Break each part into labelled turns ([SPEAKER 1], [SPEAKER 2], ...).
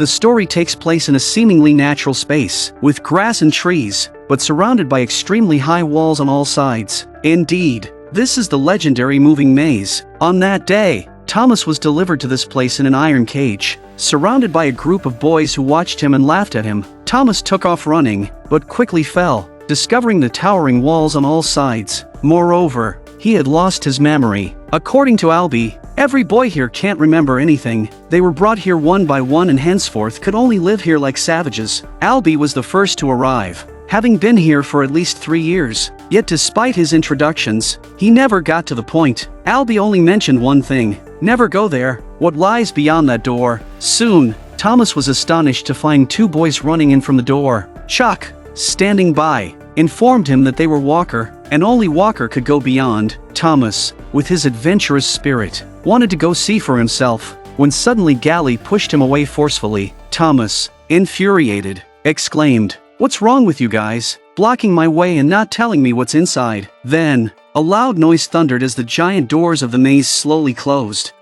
[SPEAKER 1] The story takes place in a seemingly natural space, with grass and trees, but surrounded by extremely high walls on all sides. Indeed, this is the legendary moving maze. On that day, Thomas was delivered to this place in an iron cage, surrounded by a group of boys who watched him and laughed at him. Thomas took off running, but quickly fell, discovering the towering walls on all sides. Moreover, he had lost his memory. According to Albie, every boy here can't remember anything. They were brought here one by one and henceforth could only live here like savages. Albie was the first to arrive, having been here for at least 3 years. Yet despite his introductions, he never got to the point. Albie only mentioned one thing: never go there. What lies beyond that door? Soon, Thomas was astonished to find 2 boys running in from the door. Chuck, standing by, informed him that they were Walker, and only Walker could go beyond. Thomas, with his adventurous spirit, wanted to go see for himself, when suddenly Gally pushed him away forcefully. Thomas, infuriated, exclaimed, "What's wrong with you guys? Blocking my way and not telling me what's inside." Then, a loud noise thundered as the giant doors of the maze slowly closed.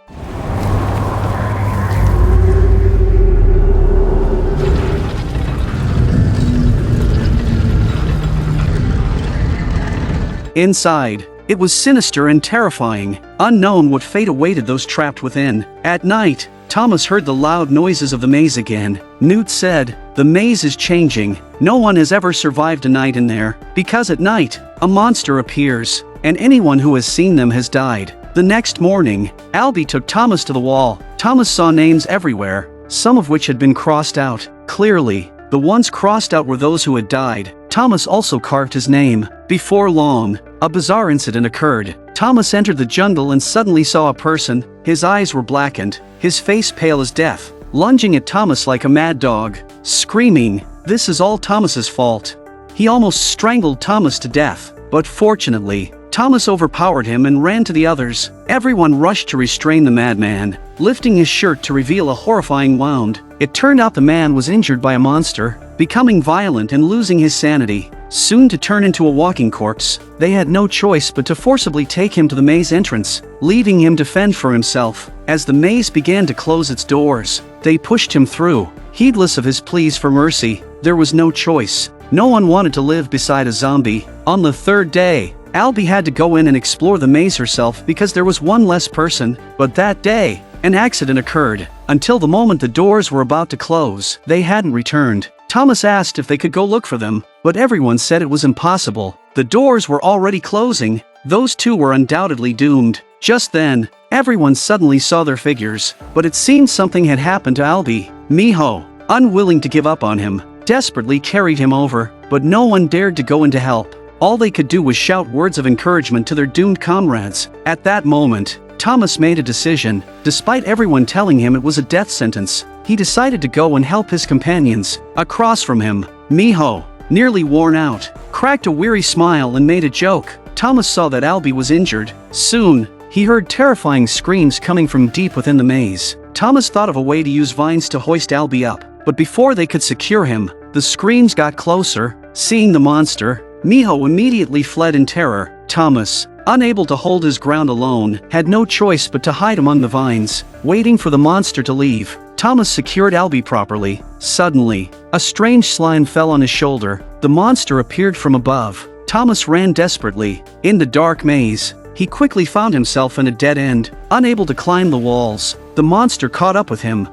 [SPEAKER 1] Inside, it was sinister and terrifying. Unknown what fate awaited those trapped within. At night, Thomas heard the loud noises of the maze again. Newt said, "The maze is changing. No one has ever survived a night in there, because at night, a monster appears, and anyone who has seen them has died." The next morning, Albie took Thomas to the wall. Thomas saw names everywhere, some of which had been crossed out. Clearly, the ones crossed out were those who had died. Thomas also carved his name. Before long, a bizarre incident occurred. Thomas entered the jungle and suddenly saw a person. His eyes were blackened, his face pale as death, lunging at Thomas like a mad dog, screaming, "This is all Thomas's fault." He almost strangled Thomas to death, but fortunately, Thomas overpowered him and ran to the others. Everyone rushed to restrain the madman, lifting his shirt to reveal a horrifying wound. It turned out the man was injured by a monster, becoming violent and losing his sanity, soon to turn into a walking corpse. They had no choice but to forcibly take him to the maze entrance, leaving him to fend for himself. As the maze began to close its doors, they pushed him through, heedless of his pleas for mercy. There was no choice. No one wanted to live beside a zombie. On the 3rd day, Albie had to go in and explore the maze herself because there was one less person. But that day, an accident occurred. Until the moment the doors were about to close, they hadn't returned. Thomas asked if they could go look for them, but everyone said it was impossible. The doors were already closing. Those 2 were undoubtedly doomed. Just then, everyone suddenly saw their figures, but it seemed something had happened to Albie. Miho, unwilling to give up on him, desperately carried him over, but no one dared to go in to help. All they could do was shout words of encouragement to their doomed comrades. At that moment, Thomas made a decision. Despite everyone telling him it was a death sentence, he decided to go and help his companions. Across from him, Miho, nearly worn out, cracked a weary smile and made a joke. Thomas saw that Albie was injured. Soon, he heard terrifying screams coming from deep within the maze. Thomas thought of a way to use vines to hoist Albie up, but before they could secure him, the screams got closer. Seeing the monster, Miho immediately fled in terror. Thomas, unable to hold his ground alone, had no choice but to hide among the vines, waiting for the monster to leave. Thomas secured Albie properly. Suddenly, a strange slime fell on his shoulder. The monster appeared from above. Thomas ran desperately. In the dark maze, he quickly found himself in a dead end. Unable to climb the walls, the monster caught up with him.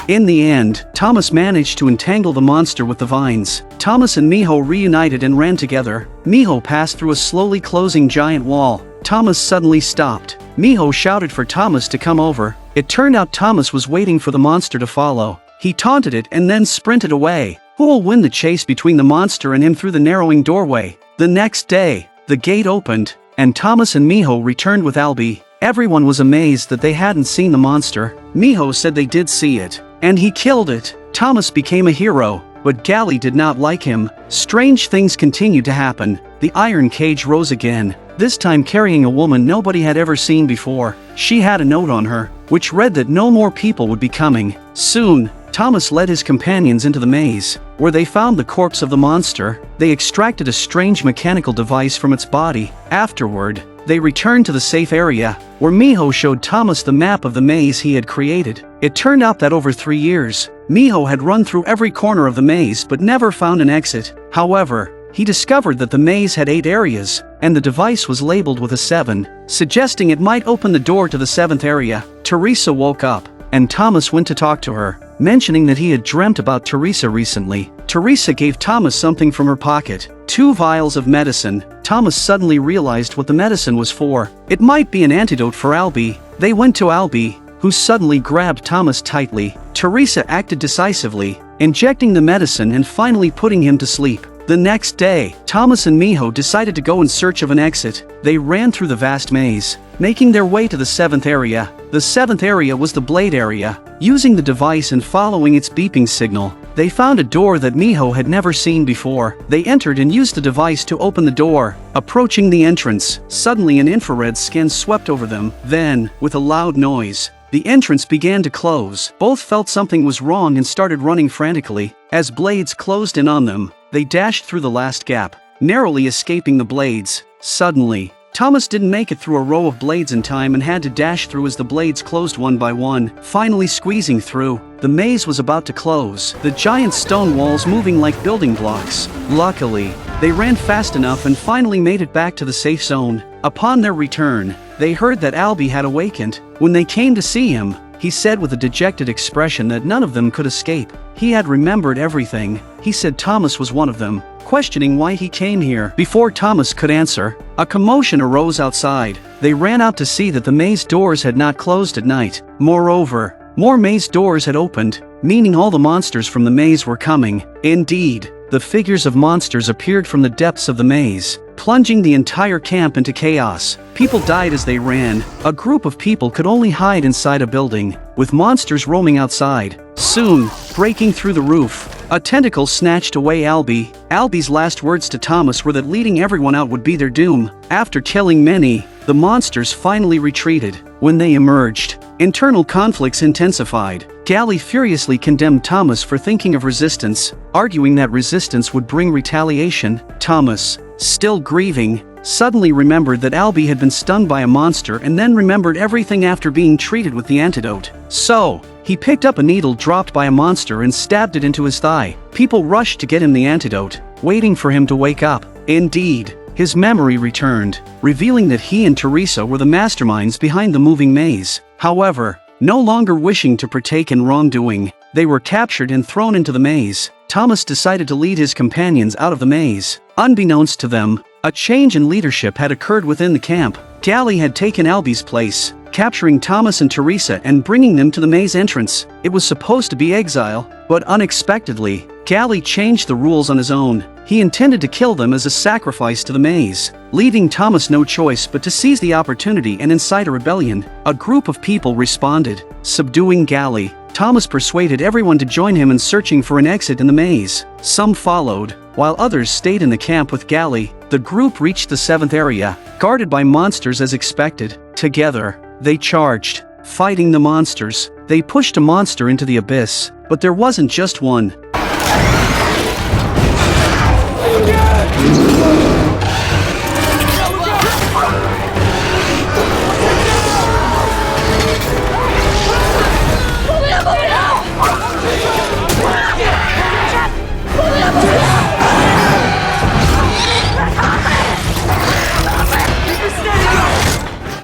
[SPEAKER 1] In the end, Thomas managed to entangle the monster with the vines. Thomas and Miho reunited and ran together. Miho passed through a slowly closing giant wall. Thomas suddenly stopped. Miho shouted for Thomas to come over. It turned out Thomas was waiting for the monster to follow. He taunted it and then sprinted away. Who will win the chase between the monster and him through the narrowing doorway? The next day, the gate opened, and Thomas and Miho returned with Albie. Everyone was amazed that they hadn't seen the monster. Miho said they did see it, and he killed it. Thomas became a hero, but Gally did not like him. Strange things continued to happen. The iron cage rose again, this time carrying a woman nobody had ever seen before. She had a note on her, which read that no more people would be coming. Soon, Thomas led his companions into the maze, where they found the corpse of the monster. They extracted a strange mechanical device from its body. Afterward, they returned to the safe area, where Miho showed Thomas the map of the maze he had created. It turned out that over 3 years, Miho had run through every corner of the maze but never found an exit. However, he discovered that the maze had 8 areas, and the device was labeled with a 7, suggesting it might open the door to the 7th area. Teresa woke up, and Thomas went to talk to her, mentioning that he had dreamt about Teresa recently. Teresa gave Thomas something from her pocket, 2 vials of medicine. Thomas suddenly realized what the medicine was for. It might be an antidote for Albie. They went to Albie, who suddenly grabbed Thomas tightly. Teresa acted decisively, injecting the medicine and finally putting him to sleep. The next day, Thomas and Miho decided to go in search of an exit. They ran through the vast maze, making their way to the 7th area. The 7th area was the blade area. Using the device and following its beeping signal, they found a door that Miho had never seen before. They entered and used the device to open the door. Approaching the entrance, suddenly an infrared scan swept over them. Then, with a loud noise, the entrance began to close. Both felt something was wrong and started running frantically. As blades closed in on them, they dashed through the last gap, narrowly escaping the blades. Suddenly, Thomas didn't make it through a row of blades in time and had to dash through as the blades closed one by one, finally squeezing through. The maze was about to close, the giant stone walls moving like building blocks. Luckily, they ran fast enough and finally made it back to the safe zone. Upon their return, they heard that Albie had awakened. When they came to see him, he said with a dejected expression that none of them could escape. He had remembered everything. He said Thomas was one of them, questioning why he came here. Before Thomas could answer, a commotion arose outside. They ran out to see that the maze doors had not closed at night. Moreover, more maze doors had opened, meaning all the monsters from the maze were coming. Indeed, the figures of monsters appeared from the depths of the maze, plunging the entire camp into chaos. People died as they ran. A group of people could only hide inside a building, with monsters roaming outside. Soon, breaking through the roof, a tentacle snatched away Albie. Albie's last words to Thomas were that leading everyone out would be their doom. After killing many, the monsters finally retreated. When they emerged, internal conflicts intensified. Gally furiously condemned Thomas for thinking of resistance, arguing that resistance would bring retaliation. Thomas, still grieving, suddenly remembered that Albie had been stunned by a monster and then remembered everything after being treated with the antidote. So, he picked up a needle dropped by a monster and stabbed it into his thigh. People rushed to get him the antidote, waiting for him to wake up. Indeed, his memory returned, revealing that he and Teresa were the masterminds behind the moving maze. However, no longer wishing to partake in wrongdoing, they were captured and thrown into the maze. Thomas decided to lead his companions out of the maze. Unbeknownst to them, a change in leadership had occurred within the camp. Gally had taken Albie's place, capturing Thomas and Teresa and bringing them to the maze entrance. It was supposed to be exile, but unexpectedly, Gally changed the rules on his own. He intended to kill them as a sacrifice to the maze, leaving Thomas no choice but to seize the opportunity and incite a rebellion. A group of people responded, subduing Gally. Thomas persuaded everyone to join him in searching for an exit in the maze. Some followed, while others stayed in the camp with Gally. The group reached the 7th area, guarded by monsters as expected. Together, they charged, fighting the monsters. They pushed a monster into the abyss, but there wasn't just one.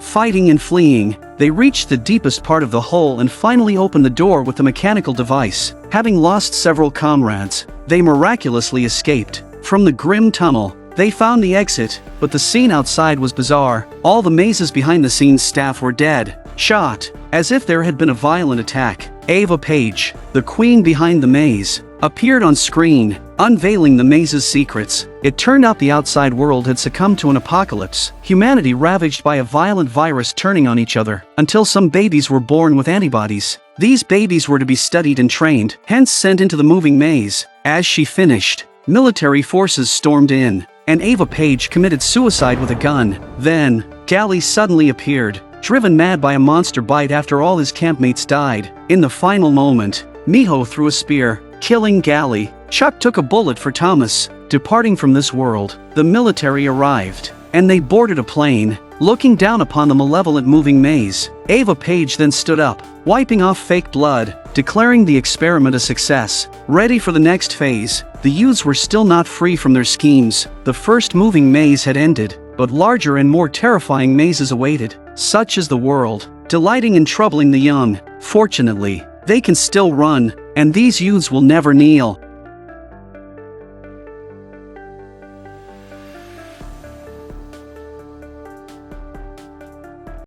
[SPEAKER 1] Fighting and fleeing, they reached the deepest part of the hole and finally opened the door with the mechanical device. Having lost several comrades, they miraculously escaped. From the grim tunnel, they found the exit, but the scene outside was bizarre. All the maze's behind-the-scenes staff were dead, shot, as if there had been a violent attack. Ava Page, the queen behind the maze, appeared on screen, unveiling the maze's secrets. It turned out the outside world had succumbed to an apocalypse, humanity ravaged by a violent virus turning on each other, until some babies were born with antibodies. These babies were to be studied and trained, hence sent into the moving maze. As she finished, military forces stormed in, and Ava Page committed suicide with a gun. Then, Gally suddenly appeared, driven mad by a monster bite after all his campmates died. In the final moment, Miho threw a spear, killing Gally. Chuck took a bullet for Thomas. Departing from this world, the military arrived, and they boarded a plane, looking down upon the malevolent moving maze. Ava Page then stood up, wiping off fake blood, declaring the experiment a success. Ready for the next phase, the youths were still not free from their schemes. The first moving maze had ended, but larger and more terrifying mazes awaited. Such is the world, delighting in troubling the young. Fortunately, they can still run, and these youths will never kneel.